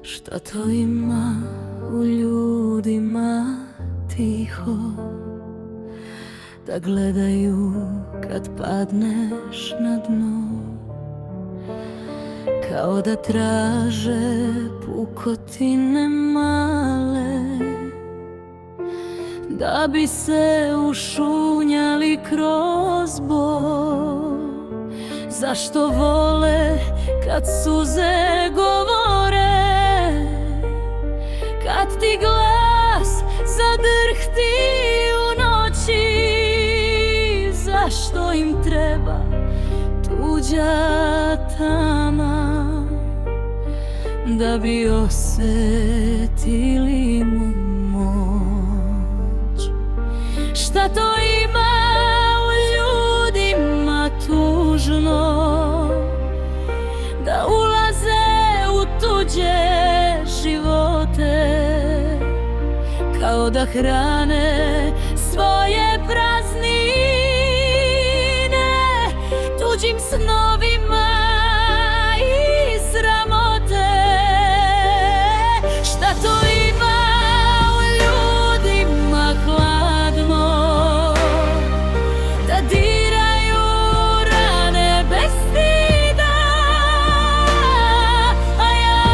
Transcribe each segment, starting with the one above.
Šta to ima u ljudima tiho, da gledaju kad padneš na dno, kao da traže pukotine male, da bi se ušunjali kroz bol. Zašto vole kad suze govore, kad ti glas zadrhti u noći? Zašto im treba tuđa tama, da bi osjetili moć? Šta to ima u ljudima tužno, da ulaze u tuđe živote, kao da hrane svoje praznine tuđim snovima i sramote? Šta to ima u ljudima hladno, da diraju rane bez stida, a ja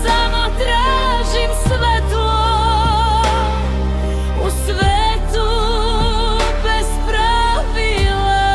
samo tražim svetlo u svetu bez pravila.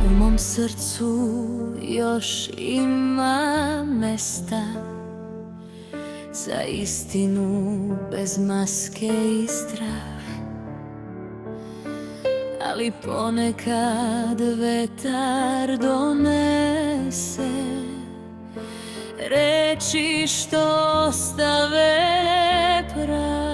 U mom srcu još ima mesta za istinu bez maske i strah, ali ponekad vetar donese reči što ostave prah.